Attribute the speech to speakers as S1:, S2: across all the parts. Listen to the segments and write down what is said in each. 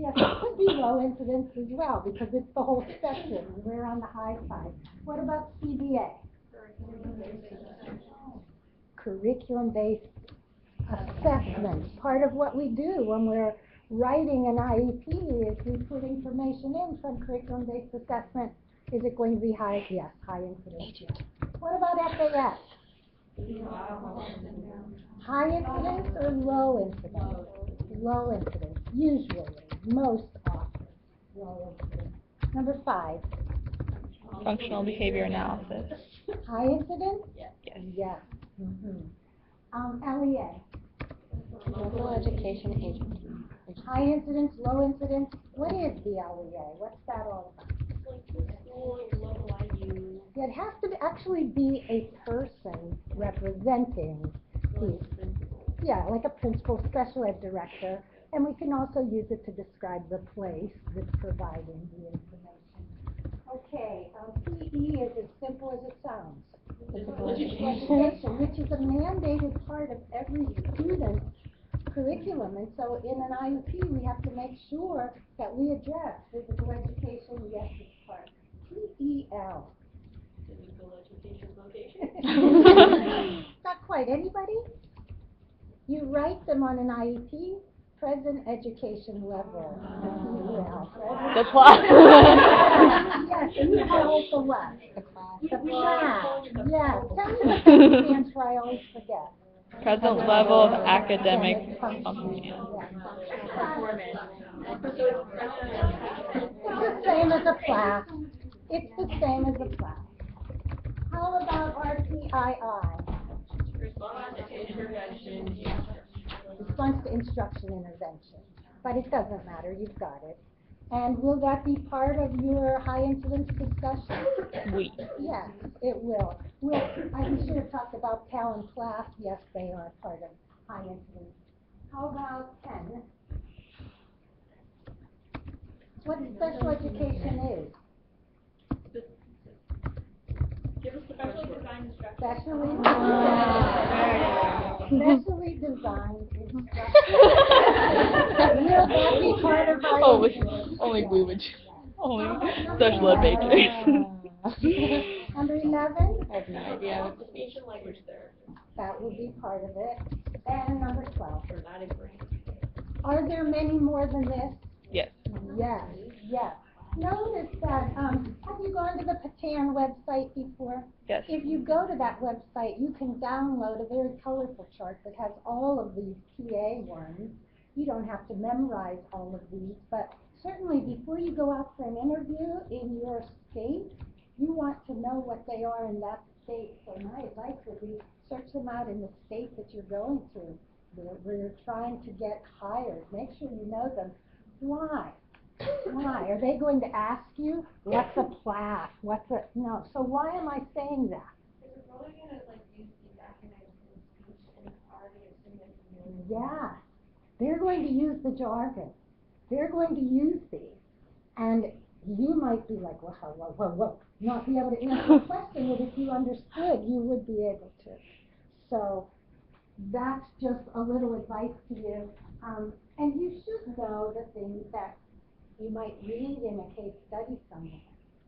S1: Yes, it could be low incidence as well because it's the whole spectrum and we're on the high side. What about CBA? Curriculum-based assessment. Part of what we do when we're writing an IEP is we put information in from curriculum-based assessment. Is it going to be high? Yes, high incidence. Yes. What about FAS? High incidence or low incidence? Low incidence, usually, most often, low incidence. Number 5.
S2: Functional behavior analysis.
S1: High incidence?
S2: Yes.
S1: Yes. LEA?
S3: Local education agent.
S1: High incidence, low incidence. What is the LEA? What's that all about? Yeah, it has to actually be a person representing the, yeah, like a principal, special ed director, and we can also use it to describe the place that's providing the information. Okay, PE is as simple as it sounds. Physical education, which is a mandated part of every student's curriculum, and so in an IEP we have to make sure that we address physical education. Yes, it's part. PEL.
S4: Physical education vocation.
S1: Not quite. Anybody? You write them on an IEP. Present education level.
S2: The class.
S1: Yes, you hold the what?
S3: The class.
S1: The class. Yes. Tell me what that stands for. I always forget.
S2: Present level of academic function.
S1: Performance. It's the same as a class. It's the same as a class. How about RPII? Response to instruction intervention. But it doesn't matter, you've got it. And will that be part of your high incidence discussion? Yes, it will. We should have talked about Cal and class. Yes, they are part of high incidence. How about 10? What special education is?
S4: Give us the specially designed instruction.
S1: Specially designed instruction. Will that be part of high incidence?
S2: Only we would. Only special ed majors.
S1: Number 11?
S3: I have no idea.
S4: Speech and language therapy.
S1: That will be part of it. And number 12.
S4: Dramatic brain.
S1: Are there many more than this?
S2: Yes.
S1: Yes, yes. Notice that, have you gone to the Patan website before?
S2: Yes.
S1: If you go to that website, you can download a very colorful chart that has all of these PA ones. You don't have to memorize all of these, but certainly before you go out for an interview in your state, you want to know what they are in that state. So my advice would be search them out in the state that you're going to, where you're trying to get hired. Make sure you know them. Why? Why? Are they going to ask you, what's a class? What's a, no. So why am I saying that?
S4: Because we're probably going to use these acronyms in speech and already assuming
S1: Yeah. They're going to use the jargon. They're going to use these. And you might be like, whoa, not be able to answer the question, but if you understood, you would be able to. So that's just a little advice to you. And you should know the things that you might read in a case study somewhere.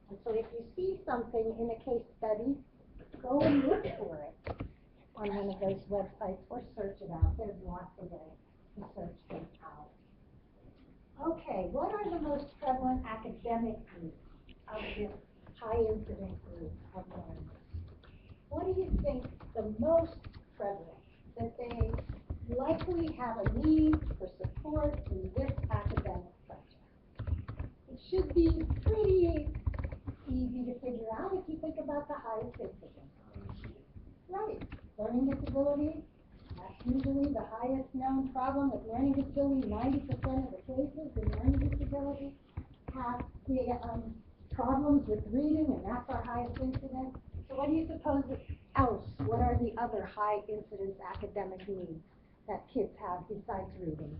S1: And so if you see something in a case study, go and look for it on one of those websites or search it out. There's lots of ways to search them out. Okay, what are the most prevalent academic groups of this high incident group of learners? What do you think the most prevalent, that they likely have a need for support in this academic subject? It should be pretty easy to figure out if you think about the highest incidence. Right, learning disabilities, that's usually the highest known problem with learning disability. 90% of the cases in learning disability have the problems with reading, and that's our highest incidence. So what do you suppose else? What are the other high incidence academic needs that kids have besides reading?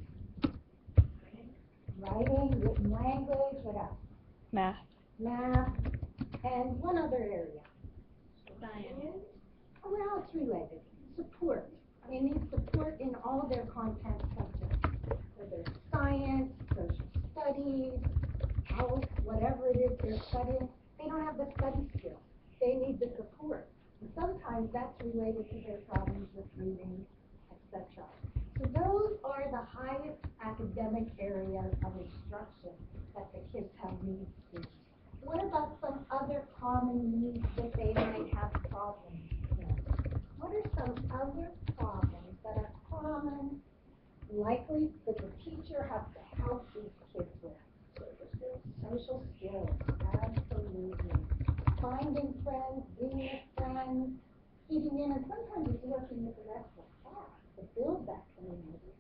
S1: Writing, written language, what else?
S2: Math.
S1: Math, and one other area.
S4: Science.
S1: Well, it's related. Support. They need support in all of their content subjects, whether it's science, social studies, need help, whatever it is they're studying, they don't have the study skills. They need the support. And sometimes that's related to their problems with reading, etc. So those are the highest academic areas of instruction that the kids have needs to. What about some other common needs that they might have problems with? What are some other problems that are common, likely that the teacher has to help these kids with? Social skills, absolutely. Finding friends, being with friends, fitting in, and sometimes it's working with the rest of the class to build that community.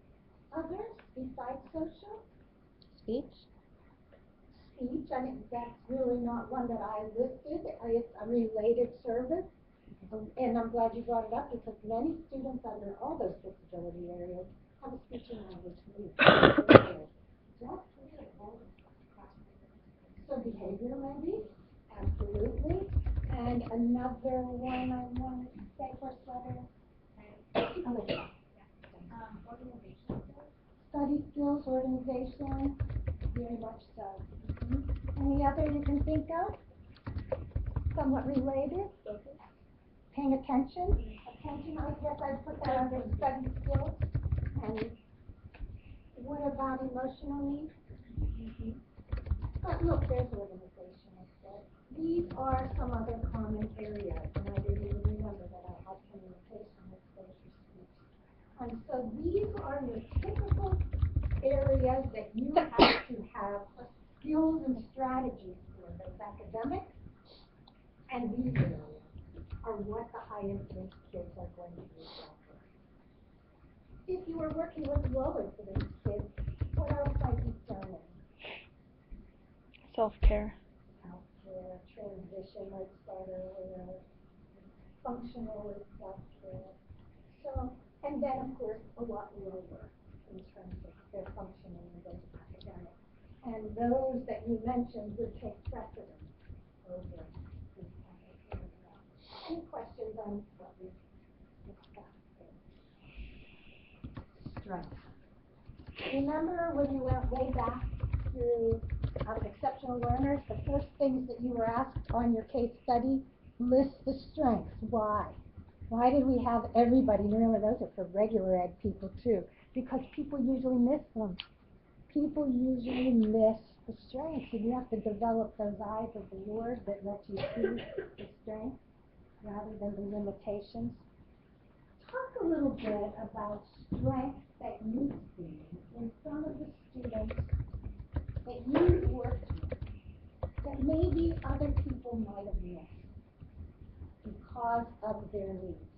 S1: Others besides social?
S3: Speech?
S1: Speech, I mean, that's really not one that I listed. It's a related service. And I'm glad you brought it up because many students under all those disability areas have a speech and language need. So behavior maybe, absolutely. And another one I wanted to say first letter.
S4: Organization skills.
S1: Study skills, organization, very much so. Any other you can think of? Somewhat related? Paying attention? Attention, I guess I'd put that under study skills. And what about emotional needs? But look, there's organization, I said. These are some other common areas, and I didn't even remember that I had communication with social speech. And so these are your typical areas that you have to have skills and strategies for. Those academics and these areas are what the highest risk kids are going to be for. If you were working with low incidence kids, what else might be thrown in?
S2: Self-care.
S1: Self-care, transition, like said earlier, functional is self-care. So, and then of course a lot lower in terms of their functioning and those academics. And those that you mentioned would take precedence over these other areas. Any questions on what we discussed there? Strength. Remember when you went way back through exceptional learners, the first things that you were asked on your case study, list the strengths. Why? Why did we have everybody? Remember, those are for regular ed people too, because people usually miss them. People usually miss the strengths, and you have to develop those eyes of the Lord that let you see the strengths rather than the limitations. Talk a little bit about strengths that you see in some of the students that you've worked with that maybe other people might have missed because of their needs.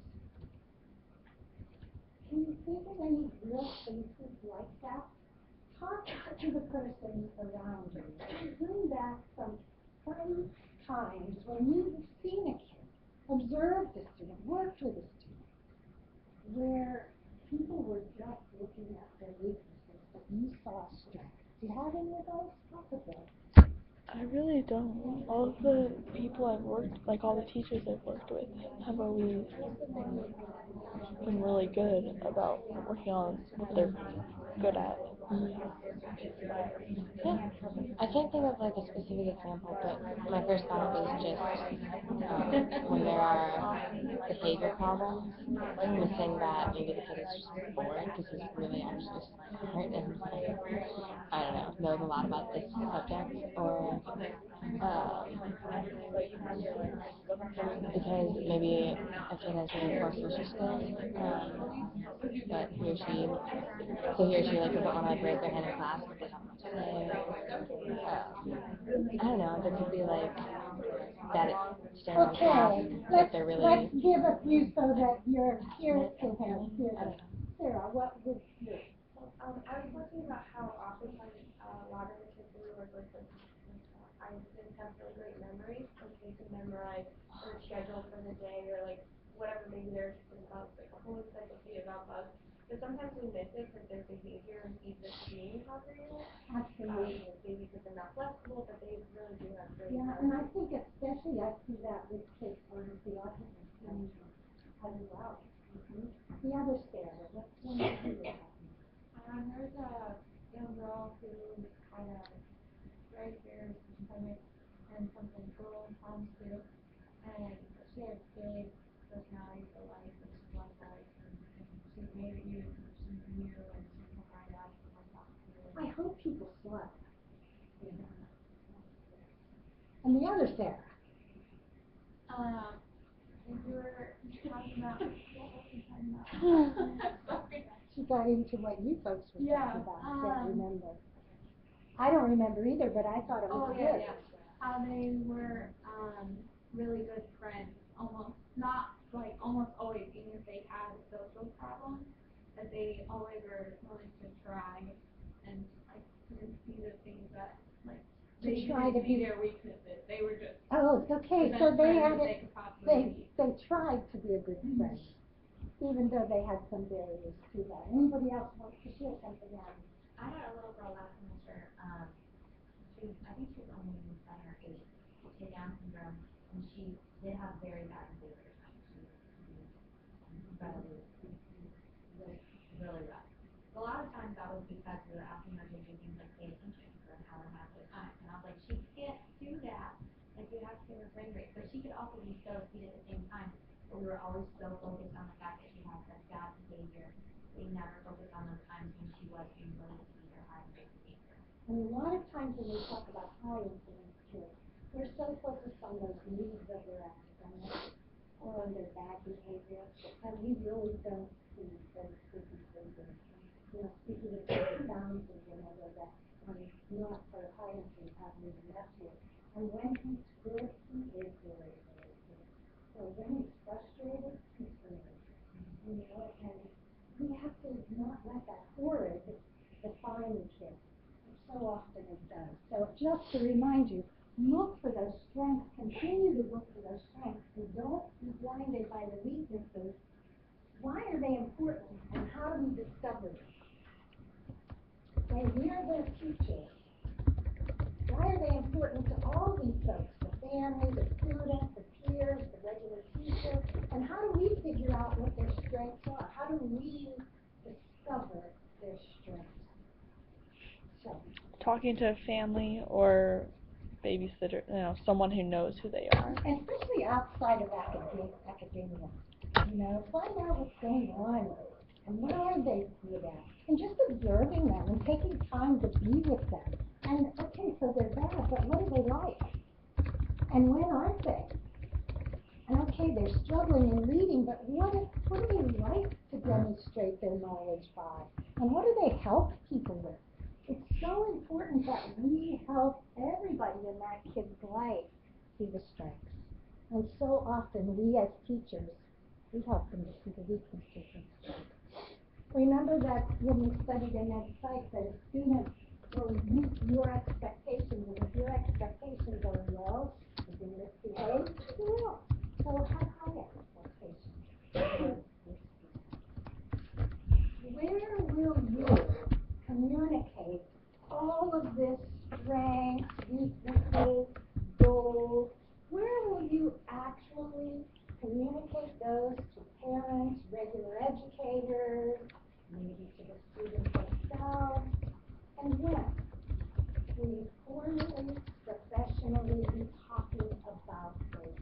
S1: Can you think of any real cases like that? Talk to the person around you. Bring back some times when you've seen a kid, observed a student, worked with a student, where people were just looking at their weaknesses, but you saw strength. Do you have any of those? Talk about it.
S2: I really don't. All of the people I've worked, like all the teachers I've worked with, have always been really good about working on what they're good at.
S3: Yeah, I can't think of like a specific example, but my first thought was just when there are behavior problems, missing that maybe the kid is just bored because he's really actually smart and I don't know, knows a lot about this subject, or because maybe a kid has really poor social skills, but he or she like doesn't want to like raise their hand in class because they don't know what to say. I don't know. There could be like that stand on class that they're really.
S1: Let's give a few so that your peers can have hear them. Sarah, what would you?
S4: I was talking about how oftentimes a lot of the kids that we work with, I didn't have really great memory, like they can memorize their schedule for the day or like whatever, maybe there's about like a whole encyclopedia about bugs. But sometimes we miss it because their behavior needs us being positive.
S1: Absolutely.
S4: Maybe because they're not flexible, but they really do have great.
S1: Yeah, and I think especially I see that with kids on the autism spectrum as well. The other Sarah, what's one that you were talking about?
S4: There's a young girl who kind of academics and some physical problems too. And she had big personality for life, and she loved life, and she made it you, she knew, and she came right out and I talked to her.
S1: I hope people saw it. Yeah. And the other Sarah.
S4: And you were talking about, what were you talking about?
S1: She got into what you folks were
S4: Yeah,
S1: talking about. I can't remember. I don't remember either, but I thought it was good.
S4: Yeah. How they were really good friends, almost not like almost always, even if they had social problems, that they always were willing to try and like couldn't see the things that like they
S1: try to
S4: didn't see
S1: be
S4: their weaknesses. They were just
S1: oh, okay.
S4: the
S1: So
S4: best
S1: they
S4: friends
S1: had
S4: that they
S1: it.
S4: could possibly be.
S1: They tried to be a good friend, even though they had some barriers to that. Anybody else wants to share something else?
S3: I had a little girl last semester. I think she was only 7 or 8. She had Down syndrome, and she did have very bad behavior. She was incredibly, really rough. A lot of times that was because we were asking her to do things like pay attention or have her have good times. And I was like, she can't do that. Like, you have to give her frame rate. But she could also be so sweet at the same time. But we were always so focused on the fact that she had such bad behavior. We never focused on those times when she was being really sweet or having great behavior.
S1: And a lot of times when we talk about high influence kids, we're so focused on those needs of their academics or on their bad behavior, and we really don't see those good behaviors. You know, speaking of Down syndrome, I know that not for high influence having even left here. And when he's good, he is really, really good. So when he's frustrated, he's really, you know, and we have to not let that horrid define the kid. So often it does. So just to remind you, look for those strengths, continue to look for those strengths, and don't be blinded by the weaknesses. Why are they important, and how do we discover them? And we're their teachers. Why are they important to all these folks, the family, the students, the peers, the regular teacher, and how do we figure out what their strengths are? How do we discover their strengths? So,
S2: Talking to a family or babysitter, someone who knows who they are.
S1: Especially outside of academia. You know, find out what's going on and what are they good at. And just observing them and taking time to be with them. And okay, so they're bad, but what do they like? And when aren't they? And okay, they're struggling in reading, but what do they like to demonstrate their knowledge by? And what do they help people with? It's so important that we help everybody in that kid's life see the strengths. And so often we as teachers, we help them to see the weaknesses and strengths. Remember that when we studied in Ed Psych that a student will meet your expectations, and if your expectations are low, if you misbehave, you will. So have high expectations. Where will you communicate all of this strengths, weaknesses, goals? Where will you actually communicate those to parents, regular educators, maybe to the students themselves? And when? Will you formally, professionally be talking about those?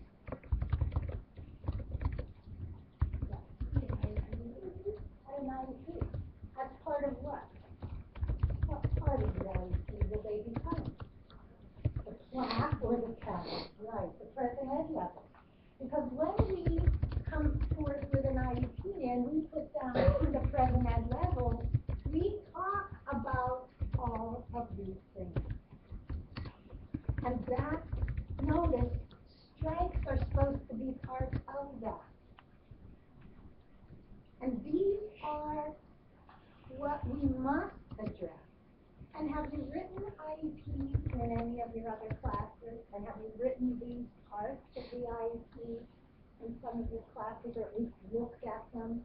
S1: An IEP. As part of what? What part of the IEP will they become? The class or the CAS? Right, the present ed level. Because when we come forth with an IEP and we put down the present ed level, we talk about all of these things. And that, notice, strengths are supposed to be part of that. And these are what we must address. And have you written IEPs in any of your other classes? And have you written these parts of the IEP in some of your classes, or at least looked at them?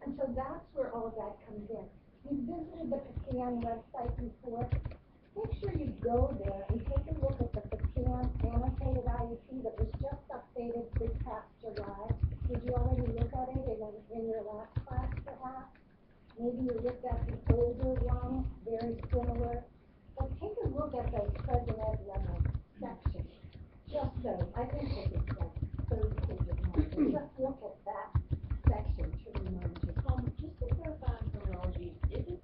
S1: And so that's where all of that comes in. You visited the Pecan website before. Make sure you go there and take a look at the Pecan annotated IEP that was just updated this past July. Did you already look at it in your last class, perhaps? Maybe you looked at the older one, very similar. But take a look at those present ed level So I think that it's like 30 pages long. Just look at that section to remind you.
S5: Just to clarify on terminology, is it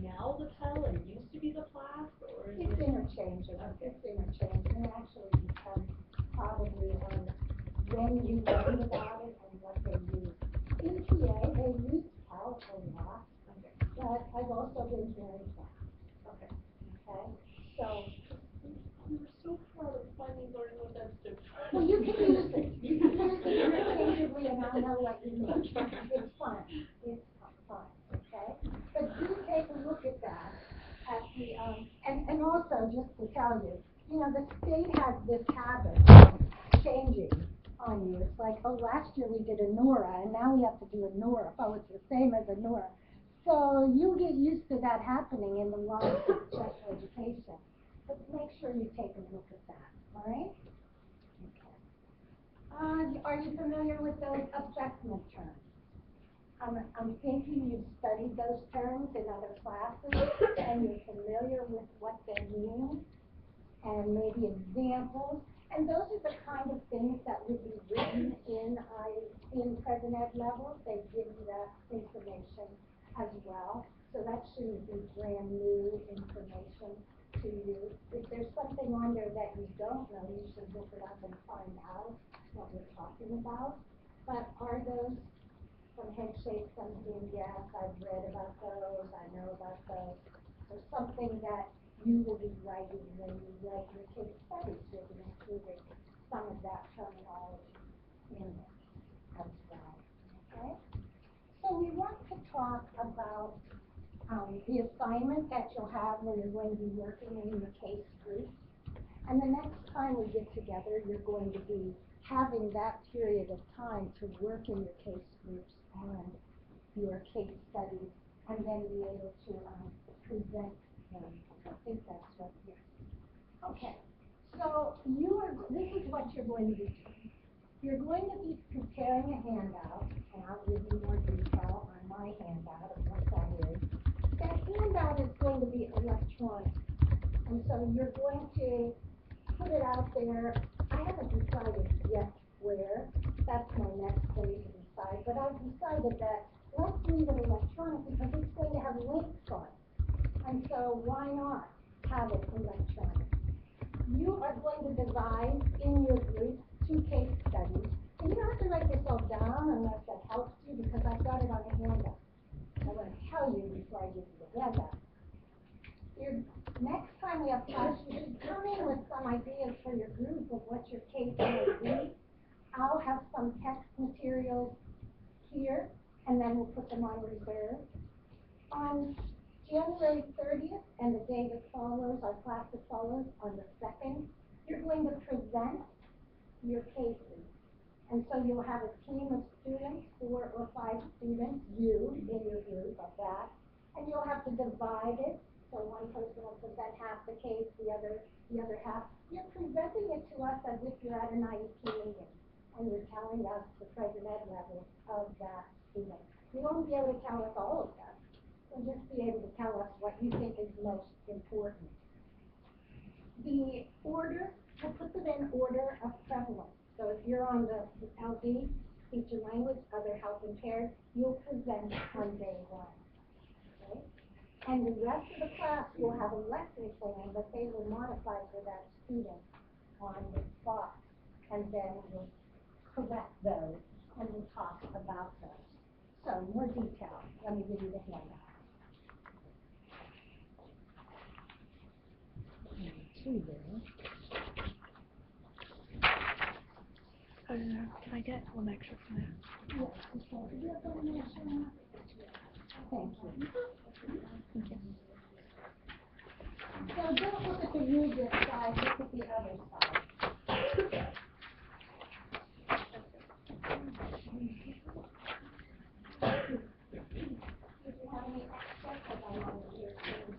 S5: now the PEL and used to be the PLAS, or is
S1: It's
S5: it?
S1: interchangeable. It's interchangeable. And actually becomes probably on when you learned about it and what they use. In TA, they use PAL a lot, but I've also been hearing that.
S5: Okay.
S1: Okay? So,
S5: We were so proud of finally learning what that stood for.
S1: well, you can use it. You can use it interchangeably, and I know what you mean. It's fun. It's fun. Okay? But do take a look at that. At the and also just to tell you, you know, the state has this habit of changing on you. It's like, oh, last year we did a NORA, and now we have to do a NORA. Oh, it's the same as a NORA. So you get used to that happening in the lives of special education. But make sure you take a look at that. All right? Okay. Are you familiar with those assessment terms? I'm thinking you've studied those terms in other classes and you're familiar with what they mean and maybe examples. And those are the kind of things that would be written in present ed levels. They give you that information as well. So that shouldn't be brand new information to you. If there's something on there that you don't know, you should look it up and find out what we're talking about. But are those some headshake, something, yes, I've read about those, I know about those. So something that you will be writing when you write your case studies, you'll be including some of that terminology in it as well. Okay? So we want to talk about the assignment that you'll have when you're going to be working in your case group. And the next time we get together, you're going to be having that period of time to work in your case groups and your case studies, and then be able to present them. I think that's what it is. Okay, so this is what you're going to be doing. You're going to be preparing a handout, and I'll give you more detail on my handout of what that is. That handout is going to be electronic, and so you're going to put it out there. I haven't decided yet where. That's my next thing to decide. But I've decided that let's leave it electronic because it's going to have links on it. And so why not have it electronic? You are going to divide in your group 2 case studies. And you don't have to write this all down unless that helps you because I've got it on a handout. I want to tell you before I give you the handout. Next time we have class, you should come in with some ideas for your group of what your case may be. I'll have some text materials here, and then we'll put them on reserve. On January 30th and the day that follows, our class that follows, on the 2nd, you're going to present your cases. And so you'll have a team of students, 4 or 5 students, you in your group of that, and you'll have to divide it. So one person will present half the case, the other half. You're presenting it to us as if you're at an IEP meeting, and you're telling us the present ed level of that student. You won't be able to tell us all of that. You'll just be able to tell us what you think is most important. The order, we'll put them in order of prevalence. So if you're on the LD, speech and language, other health impaired, you'll present on day 1. Okay? And the rest of the class will have a lesson plan, but they will modify for that student on the spot. And then we'll correct those, and we'll talk about those. So, more detail. Let me give you the handout.
S2: Can I get one extra from that?
S1: Yes, okay. Do you have one extra? Thank you.
S2: Thank you.
S1: So don't look at the rubric side, look at the other side. Did you have any extra? Because I wanted to hear things.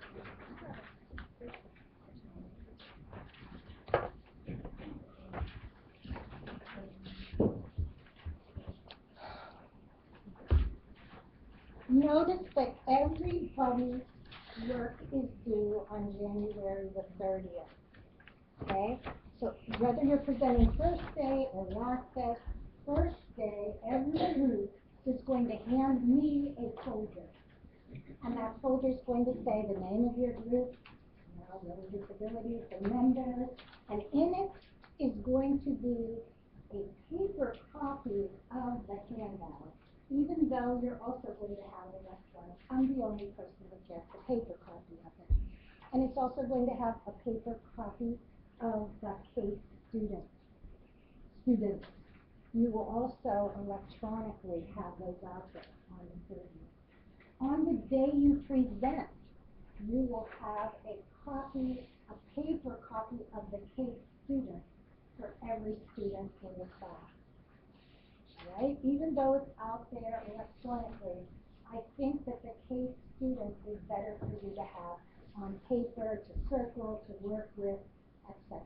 S1: Notice that everybody's work is due on January the 30th. okay? So whether you're presenting first day or last day, first day, every group is going to hand me a folder. And that folder is going to say the name of your group, little disabilities, the members, and in it is going to be a paper copy of the handout, even though you're also going to have an electronic. I'm the only person who gets a paper copy of it. And it's also going to have a paper copy of the case students. You will also electronically have those out there on the 30th. On the day you present, you will have a paper copy of the case student for every student in the class. Right? Even though it's out there electronically, I think that the case student is better for you to have on paper, to circle, to work with, etc.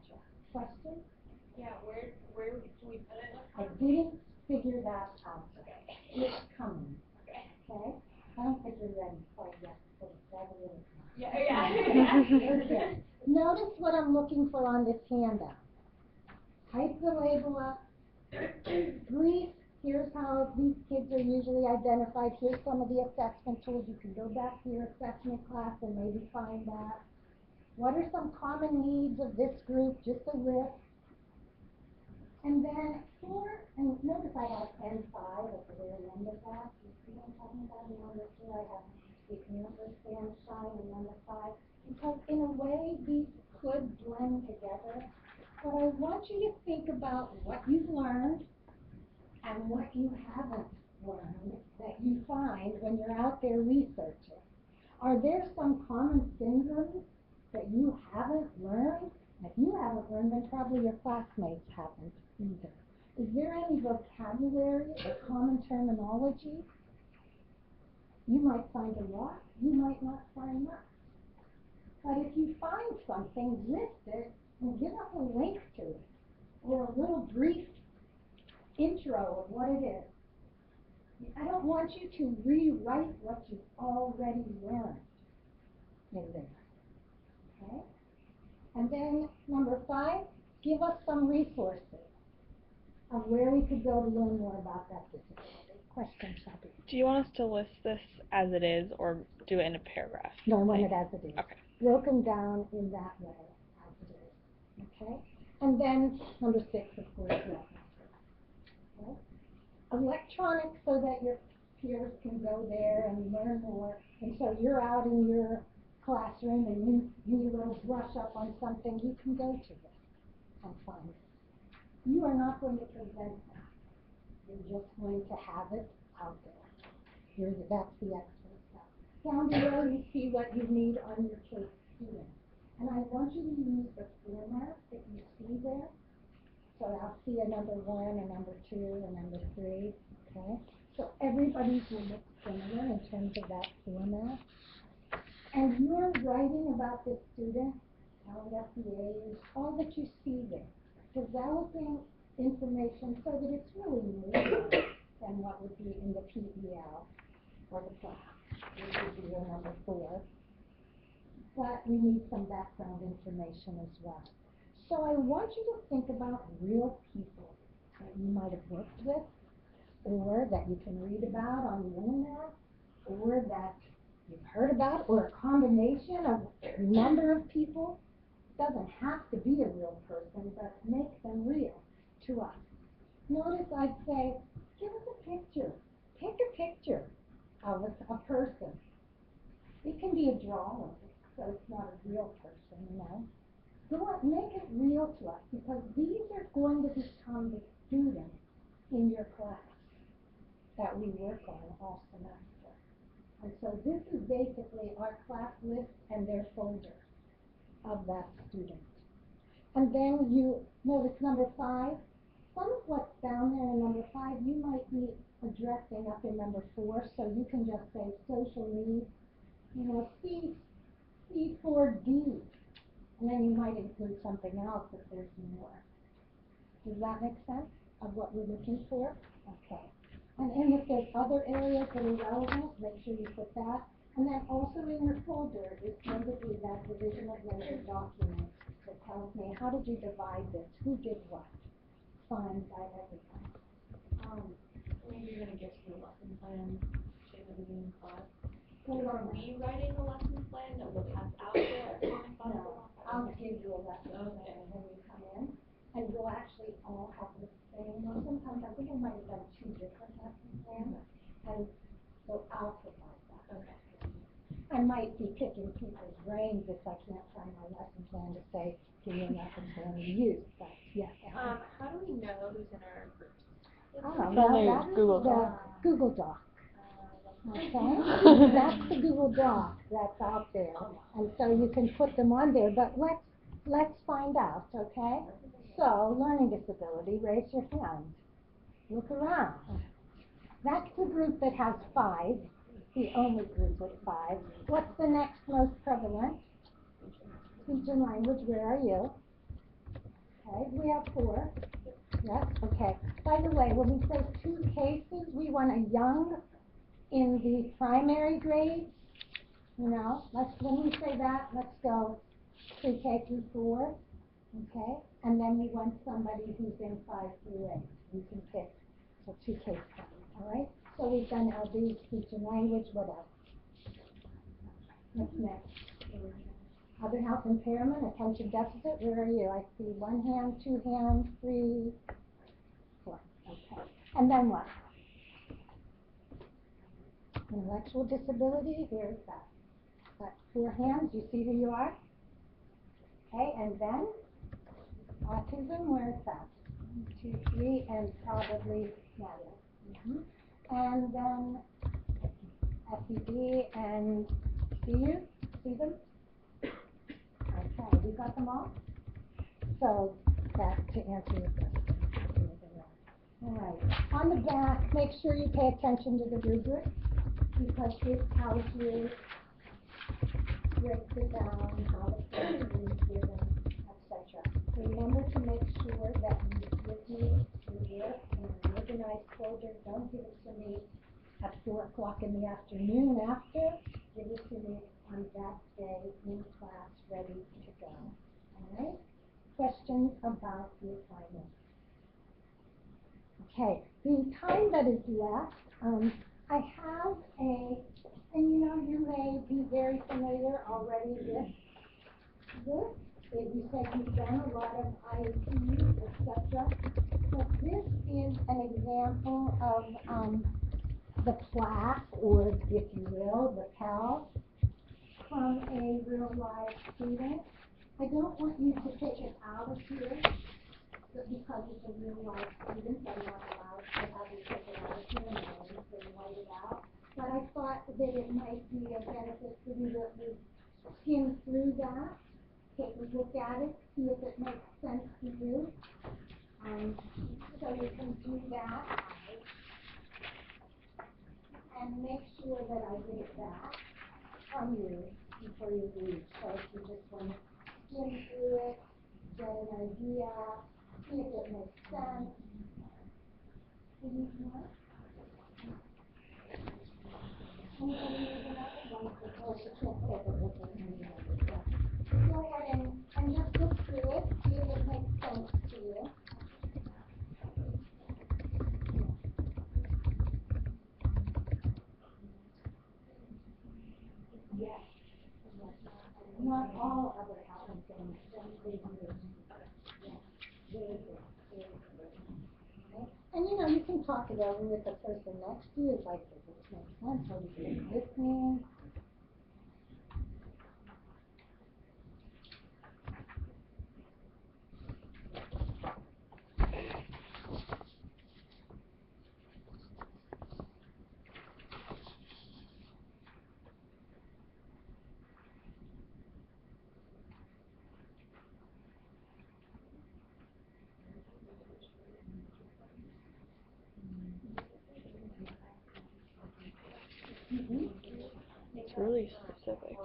S1: Question?
S5: Yeah, where do we put it?
S1: I didn't figure that out. Okay. It's coming. Okay? I don't think you're ready quite yet for the
S5: Yeah.
S1: Okay. Notice what I'm looking for on this handout. Type the label up. Brief. Here's how these kids are usually identified. Here's some of the assessment tools. You can go back to your assessment class and maybe find that. What are some common needs of this group? Just a list. And then and notice I have N5 at the very end of that. You see what I'm talking about? Number 2, I have the ampersand sign and number 5. Because in a way, these could blend together. But I want you to think about what you've learned and what you haven't learned that you find when you're out there researching. Are there some common syndromes that you haven't learned? If you haven't learned, then probably your classmates haven't either. Is there any vocabulary or common terminology? You might find a lot, you might not find much. But if you find something, list it and give us a link to it, or a little brief intro of what it is. I don't want you to rewrite what you've already learned in there. Okay? And then number 5, give us some resources of where we could go to learn more about that disability. Question, Shelby.
S2: Do you want us to list this as it is or do it in a paragraph?
S1: No, I want it as it is.
S2: Okay.
S1: Broken down in that way, as it is. Okay? And then number 6, of course, okay? Electronic so that your peers can go there and learn more. And so you're out in your classroom and you need a little brush up on something, you can go to this and find it. You are not going to present that. You're just going to have it out there. That's the extra stuff. Down below you see what you need on your case student. And I want you to use the format that you see there. So I'll see a number 1, a number 2, a number 3, okay? So everybody's will look similar in terms of that format. And you're writing about this student, telling us the age, all that you see there. Developing information so that it's really more than what would be in the PEL or the class, which would be your number 4. But we need some background information as well. So I want you to think about real people that you might have worked with, or that you can read about on the internet, or that you've heard about, or a combination of a number of people. It doesn't have to be a real person, but make them real to us. Notice I'd say, give us a picture. Pick a picture of a person. It can be a drawing, so it's not a real person, you know. Go on, make it real to us, because these are going to become the students in your class that we work on all semester. And so this is basically our class list and their folder of that student. And then you notice number 5. Some of what's down there in number 5 you might be addressing up in number 4, so you can just say social needs, C4D. And then you might include something else if there's more. Does that make sense of what we're looking for? Okay. And if there's other areas that are relevant, make sure you put that. And then also in your folder is going to be that division of labor document that tells me, how did you divide this? Who did what? Fine by everything.
S5: Maybe you're gonna get to the lesson plan, shape of the being class.
S1: Hold
S5: Are
S1: on.
S5: we writing a lesson plan that we'll pass out to everyone?
S1: No, I'll give you a lesson
S5: Okay.
S1: plan when you come in, and we'll actually all have the same, or sometimes I think I might have done 2 different lesson plans, and so I'll provide that.
S5: Okay.
S1: I might be picking people's brains if I can't find my lesson plan to say, give me a lesson plan to use, but yes.
S4: How do we know who's in our groups?
S1: Oh,
S2: It's
S1: now
S2: on the
S1: that's
S2: Google
S1: the
S2: Doc.
S1: Google Doc. Okay, that's the Google Doc that's out there, and so you can put them on there. But let's find out, okay? So, learning disability, raise your hand. Look around. That's the group that has 5, the only group with 5. What's the next most prevalent? Speech and language. Where are you? Okay, we have 4. Yes. Okay. By the way, when we say 2 cases, we want a young in the primary grades, you know, when we say that, let's go pre-K through 4, okay? And then we want somebody who's in 5 through 8. You can pick, so 2 case studies, all right? So we've done LD, speech and language, what else? What's next? Other health impairment, attention deficit, where are you? I see 1 hand, 2 hands, 3, 4, okay. And then what? Intellectual disability, here's that. Got 4 hands, you see who you are? Okay, and then autism, where is that? 1, 2, 3, and probably Nadia. And then FED and see them? Okay, you got them all? So that's to answer your question. All right, on the back, make sure you pay attention to the rubric, because this tells you, breaks it down, how the question is given, etc. Remember to make sure that you give me your work in an organized folder. Don't give it to me at 4 o'clock in the afternoon after. Give it to me on that day in class, ready to go. All right? Questions about the assignment? Okay, the time that is left, I have and you know, you may be very familiar already with this. If you said you've done a lot of IEPs, etc. But this is an example of the plaque, or if you will, the PAL, from a real life student. I don't want you to take it out of here, but because it's a real life student, I'm not allowed to have you take it out of here and then write it out. But I thought that it might be a benefit for you to skim through that, take a look at it, see if it makes sense to you. So you can do that and make sure that I get it back from you before you leave. So if you just want to skim through it, get an idea, see if it makes sense. Anybody need another one? Oh, you can't take a look at any of it. Go ahead and just look through it, see if it makes sense to you. Yes. Not all other outcomes things, just the years. Yes. Very good. Very good. Okay. And you know, you can talk it over with the person next to you, like, does this make sense? Are you listening?
S2: It's really specific.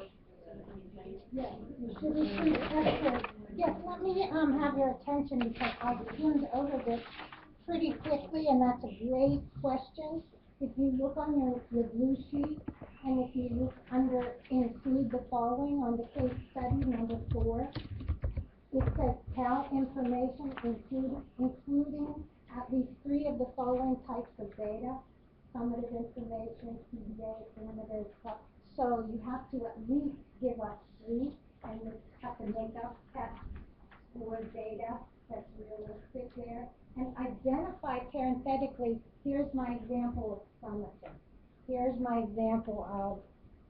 S1: Yes, you should be pretty extra. Yes, let me have your attention, because I skimmed over this pretty quickly, and that's a great question. If you look on your blue sheet, and if you look under include the following on the case study number 4, It says tell information including at least 3 of the following types of data: summative information, CBA, formative. So you have to at least give us 3, and you have to make up text or data that's realistic there. And identify parenthetically, here's my example of summative. Here's my example of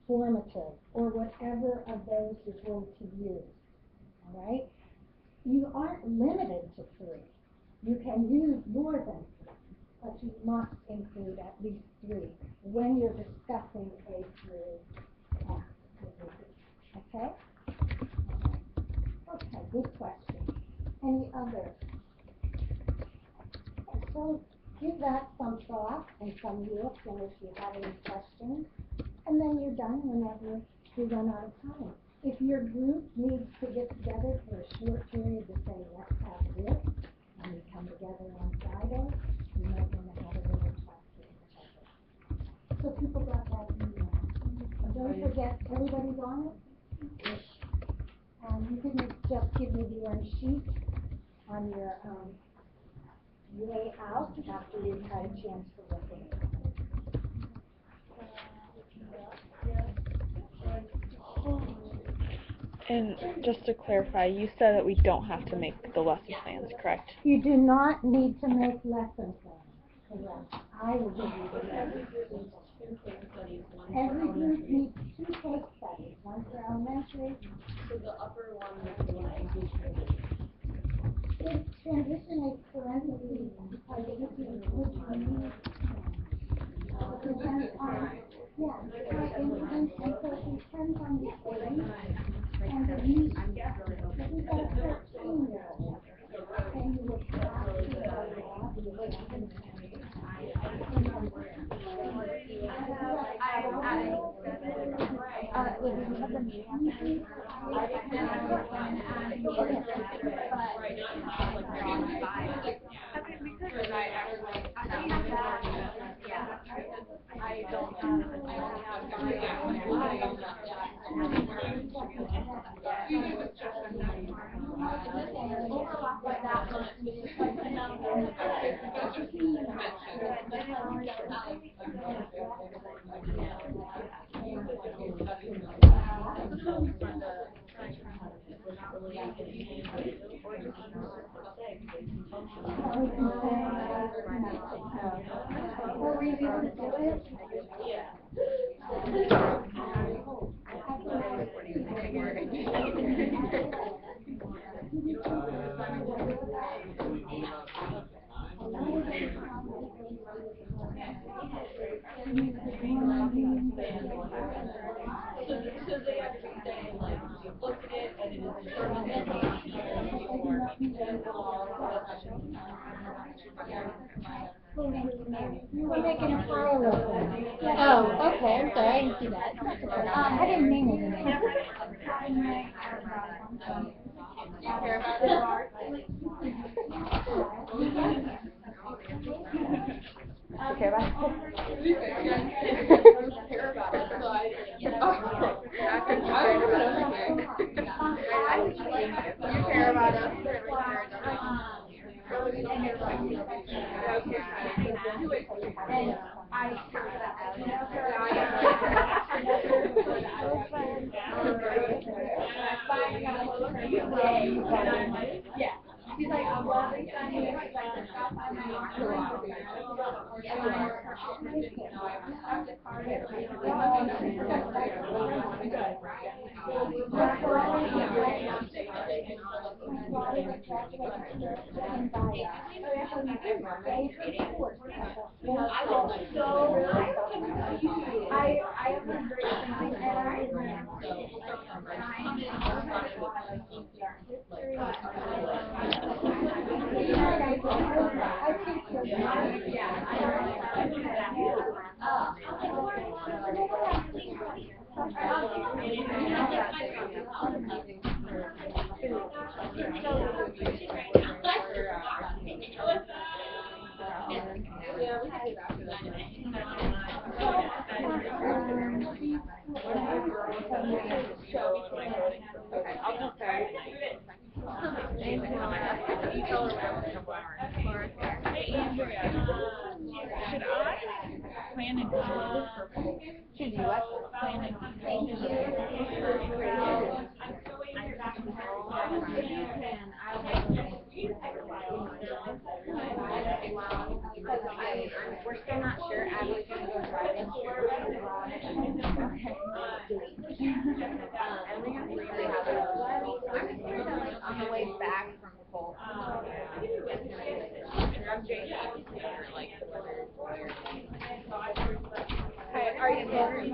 S1: formative, or whatever of those you're going to use. All right? You aren't limited to 3. You can use more than 3, but you must include at least 3 when you're discussing A through F. Okay? Okay, good question. Any others? So give that some thought and some look, and if you have any questions, and then you're done whenever you run out of time. If your group needs to get together for a short period to say, let's have this, and we come together on Friday, you might want to have a little talk to each other. So people got that email. Don't forget, everybody's on it? You can just give me the orange sheet on your way out after you've had a chance to look at it.
S2: And just to clarify, you said that we don't have to make the lesson plans, correct?
S1: You do not need to make lesson plans. Correct. I will give you the lesson. Every group needs 2 case studies, one for elementary.
S5: So the upper one is the one engagement.
S1: It's transition is parentheses because it depends on, yeah, and so it depends on the age and the use. If we got a 14-year-old, and you would have to know the We're making a file open.
S3: Oh, okay, I'm sorry, I didn't see that.
S1: I didn't mean it.
S2: Okay, bye.
S4: She's like, I'm loving Sunday. I have a great thing, and I
S3: We're still not sure. Adelie's gonna go driving. And we have three houses. I'm sure that like on the way back from school.
S6: Are you there?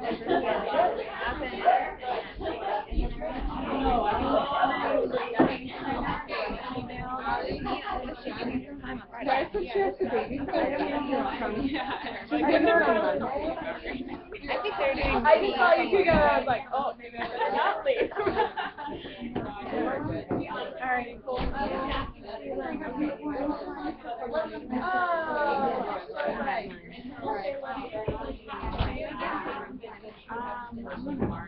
S3: I put you at the baby
S6: I just saw you two go. I was like, oh, maybe I better not leave. Alright, cool.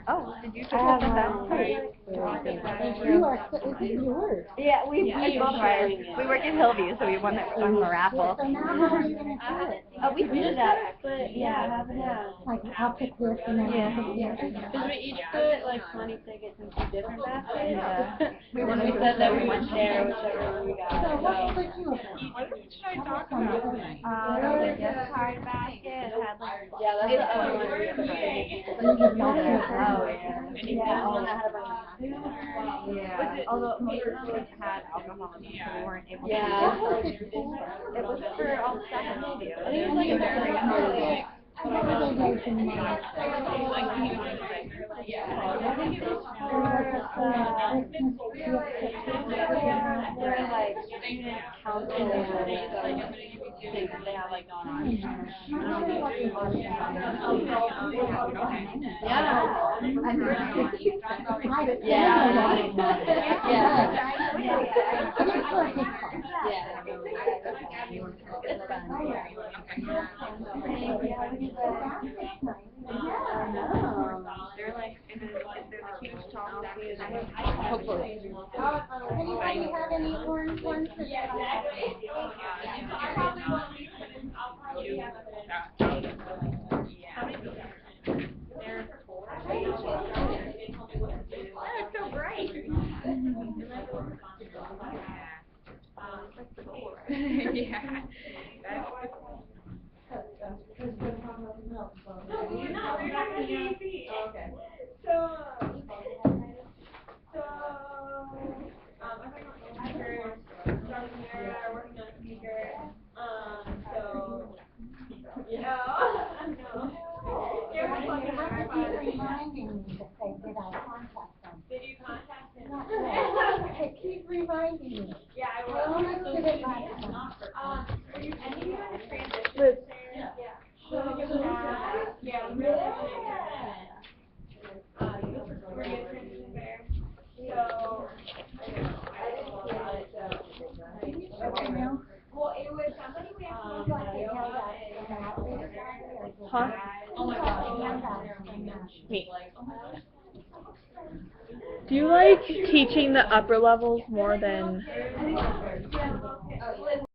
S2: Oh, did you
S1: I have
S2: put that?
S1: You are, is it yours?
S2: Yeah, we work in Hillview, so we won the raffle.
S1: So now how are you gonna do it?
S2: Oh, we did that, but yeah.
S1: Like, I'll pick this and then I'll pick this.
S6: Because we each put like 20 tickets in two different baskets.
S2: Yeah.
S6: We said that we would share whichever one we got.
S1: So what would you have?
S5: What should I talk
S1: Some
S5: about?
S1: other thing.
S2: The gift card basket had like.
S6: Yeah, that's the other one.
S1: You just got to.
S2: Oh yeah.
S6: Yeah, one that had a bunch of
S2: Yeah. Although most of them had alcohol in them, so we weren't able to.
S6: Yeah.
S1: What was it for?
S2: It was for all the staff in Hillview.
S6: I think it was like a memory card.
S1: What were they using money?
S6: Yeah.
S1: What is this for? Was it for Christmas gift?
S6: They're like student council things that they have like going on.
S3: They're like, there's a huge tall stack.
S1: Hopefully. Anybody have any orange ones?
S3: It's so bright. Yeah.
S1: Reminding me that they did I contact them.
S4: Did you contact him?
S1: They keep reminding me.
S4: Yeah, I
S1: I
S4: will.
S1: almost did it last time.
S4: Were you any of the transitions there? Yeah. Yeah. Were you a transition there? So,
S1: Okay, now.
S4: well, it was somebody we actually got yoga and.
S2: Huh?
S4: Oh my gosh.
S2: Me. Do you like teaching the upper levels more than